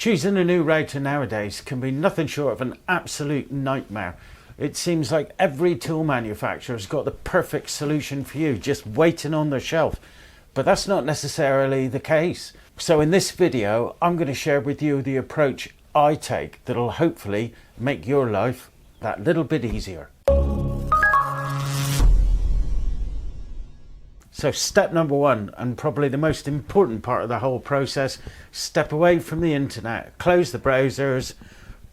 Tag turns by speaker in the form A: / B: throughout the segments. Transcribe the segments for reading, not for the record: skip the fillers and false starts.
A: Choosing a new router nowadays can be nothing short of an absolute nightmare. It seems like every tool manufacturer has got the perfect solution for you, just waiting on their shelf. But that's not necessarily the case. So in this video, I'm going to share with you the approach I take that'll hopefully make your life that little bit easier. So step number one, and probably the most important part of the whole process, step away from the internet, close the browsers,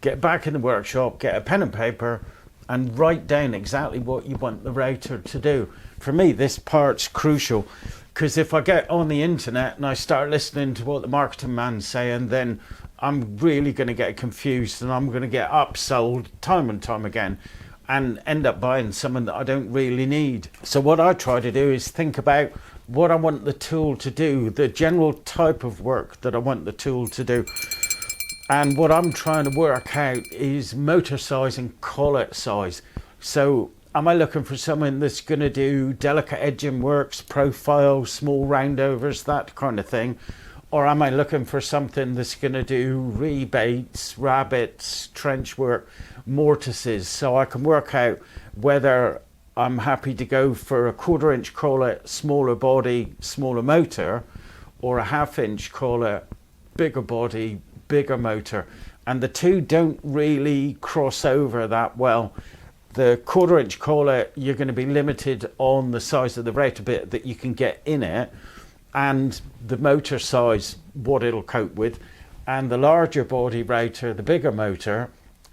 A: get back in the workshop, get a pen and paper and write down exactly what you want the router to do. For me, this part's crucial because if I get on the internet and I start listening to what the marketing man's saying, then I'm really going to get confused and I'm going to get upsold time and time again and end up buying something that I don't really need. So what I try to do is think about what I want the tool to do, the general type of work that I want the tool to do. And what I'm trying to work out is motor size and collet size. So am I looking for someone that's going to do delicate edging works, profiles, small roundovers, that kind of thing? Or am I looking for something that's going to do rebates, rabbets, trench work, mortises, so I can work out whether I'm happy to go for a 1/4 inch collet, smaller body, smaller motor, or a 1/2 inch collet, bigger body, bigger motor. And the two don't really cross over that well. The 1/4 inch collet, you're going to be limited on the size of the router bit that you can get in it, and the motor size, what it'll cope with. And the larger body router, the bigger motor,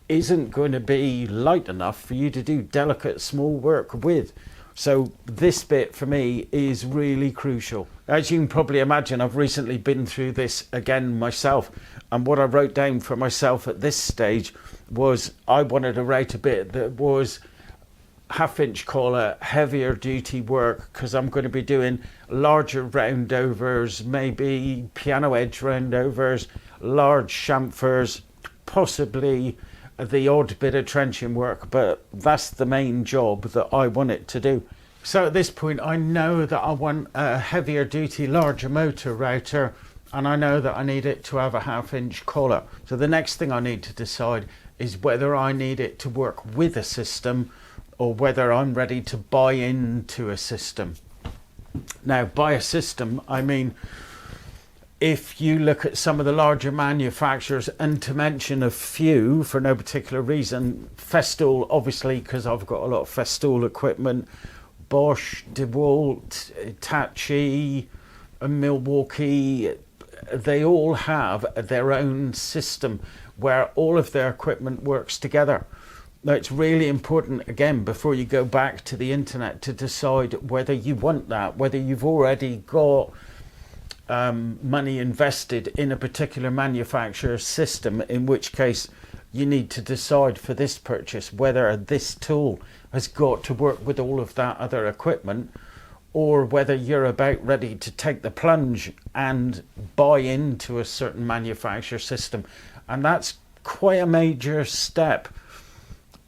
A: isn't going to be light enough for you to do delicate small work with. So this bit for me is really crucial. As you can probably imagine, I've recently been through this again myself, and what I wrote down for myself at this stage was I wanted a router bit that was 1/2 inch collet, heavier duty work, because I'm going to be doing larger roundovers, maybe piano edge roundovers, large chamfers, possibly the odd bit of trenching work, but that's the main job that I want it to do. So at this point, I know that I want a heavier duty, larger motor router, and I know that I need it to have a 1/2 inch collet. So the next thing I need to decide is whether I need it to work with a system or whether I'm ready to buy into a system. Now, by a system, I mean, if you look at some of the larger manufacturers, and to mention a few for no particular reason, Festool, obviously, because I've got a lot of Festool equipment, Bosch, DeWalt, Hitachi, Milwaukee, they all have their own system where all of their equipment works together. Now, it's really important, again, before you go back to the internet, to decide whether you want that, whether you've already got money invested in a particular manufacturer's system, in which case you need to decide for this purchase whether this tool has got to work with all of that other equipment, or whether you're about ready to take the plunge and buy into a certain manufacturer system. And that's quite a major step,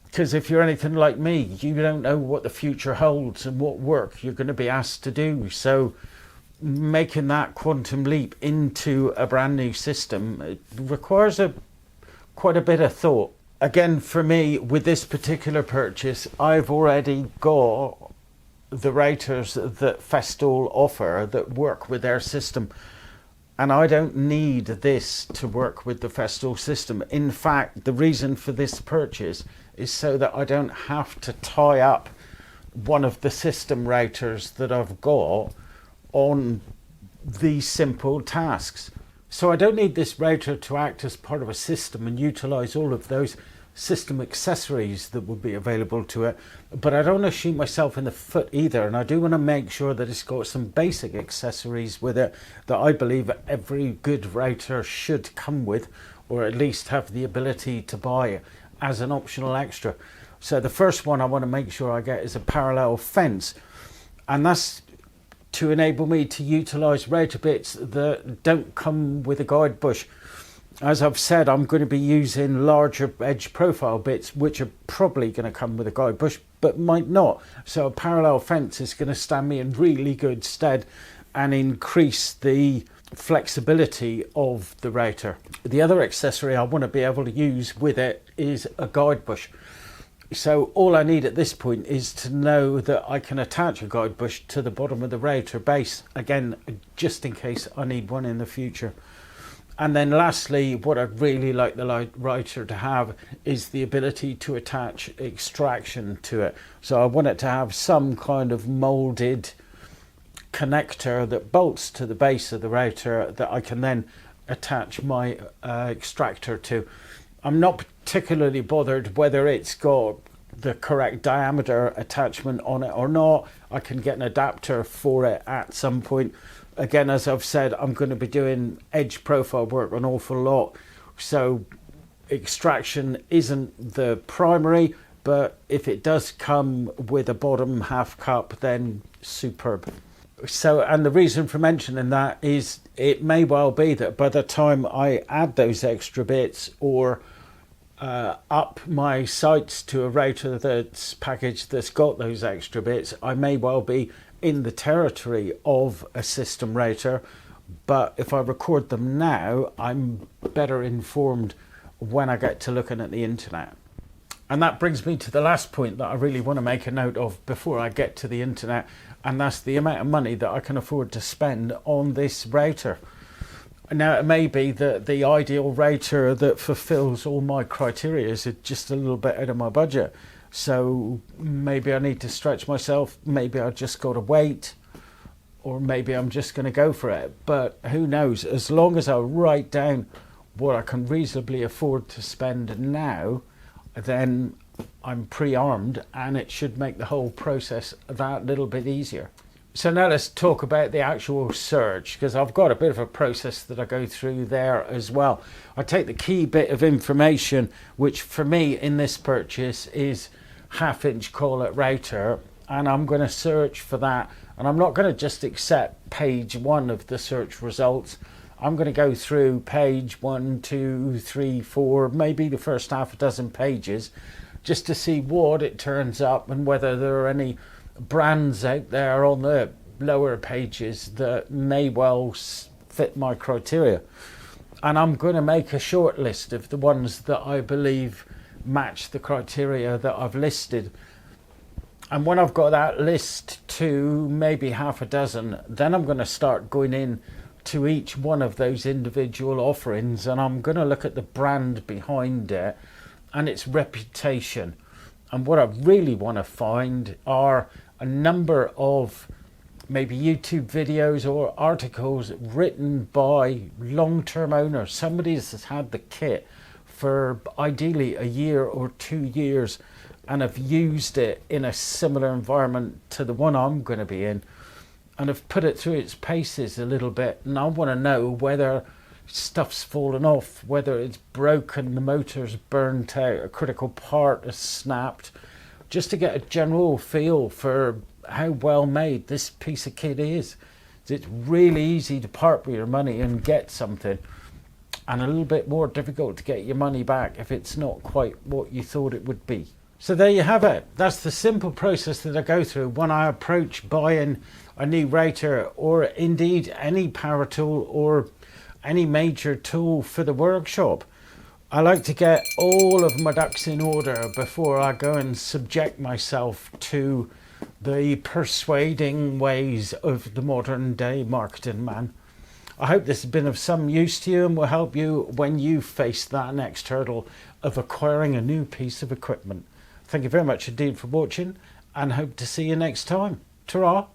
A: because if you're anything like me, you don't know what the future holds and what work you're going to be asked to do. So making that quantum leap into a brand new system, it requires quite a bit of thought. Again, for me, with this particular purchase, I've already got the routers that Festool offer that work with their system, and I don't need this to work with the Festool system. In fact, the reason for this purchase is so that I don't have to tie up one of the system routers that I've got on these simple tasks. So I don't need this router to act as part of a system and utilize all of those system accessories that would be available to it, but I don't want to shoot myself in the foot either, and I do want to make sure that it's got some basic accessories with it that I believe every good router should come with, or at least have the ability to buy as an optional extra. So the first one I want to make sure I get is a parallel fence, and that's to enable me to utilize router bits that don't come with a guide bush. As I've said, I'm going to be using larger edge profile bits, which are probably going to come with a guide bush, but might not. So a parallel fence is going to stand me in really good stead and increase the flexibility of the router. The other accessory I want to be able to use with it is a guide bush. So all I need at this point is to know that I can attach a guide bush to the bottom of the router base, again, just in case I need one in the future. And then lastly, what I'd really like the router to have is the ability to attach extraction to it. So I want it to have some kind of molded connector that bolts to the base of the router that I can then attach my extractor to. I'm not particularly bothered whether it's got the correct diameter attachment on it or not. I can get an adapter for it at some point. Again, as I've said, I'm going to be doing edge profile work an awful lot, so extraction isn't the primary, but if it does come with a bottom half cup, then superb. So, and the reason for mentioning that is it may well be that by the time I add those extra bits or up my sights to a router that's packaged that's got those extra bits, I may well be in the territory of a system router. But if I record them now, I'm better informed when I get to looking at the internet. And that brings me to the last point that I really want to make a note of before I get to the internet, and that's the amount of money that I can afford to spend on this router. Now, it may be that the ideal router that fulfills all my criteria is just a little bit out of my budget. So maybe I need to stretch myself, maybe I just got to wait, or maybe I'm just going to go for it. But who knows? As long as I write down what I can reasonably afford to spend now, then I'm pre-armed, and it should make the whole process that little bit easier. So now let's talk about the actual search, because I've got a bit of a process that I go through there as well. I take the key bit of information, which for me in this purchase is 1/2 inch collet router, and I'm going to search for that. And I'm not going to just accept page 1 of the search results. I'm going to go through page 1, 2, 3, 4, maybe the first half a dozen pages, just to see what it turns up and whether there are any brands out there on the lower pages that may well fit my criteria. And I'm going to make a short list of the ones that I believe match the criteria that I've listed. And when I've got that list to maybe half a dozen, then I'm going to start going in to each one of those individual offerings, and I'm going to look at the brand behind it and its reputation. And what I really want to find are a number of maybe YouTube videos or articles written by long-term owners, somebody that's had the kit for ideally a year or 2 years and have used it in a similar environment to the one I'm going to be in, and have put it through its paces a little bit. And I want to know whether stuff's fallen off, whether it's broken, the motor's burnt out, a critical part is snapped, just to get a general feel for how well made this piece of kit is. It's really easy to part with your money and get something, and a little bit more difficult to get your money back if it's not quite what you thought it would be. So there you have it. That's the simple process that I go through when I approach buying a new router, or indeed any power tool or any major tool for the workshop. I like to get all of my ducks in order before I go and subject myself to the persuading ways of the modern day marketing man. I hope this has been of some use to you and will help you when you face that next hurdle of acquiring a new piece of equipment. Thank you very much indeed for watching, and hope to see you next time. Ta-ra!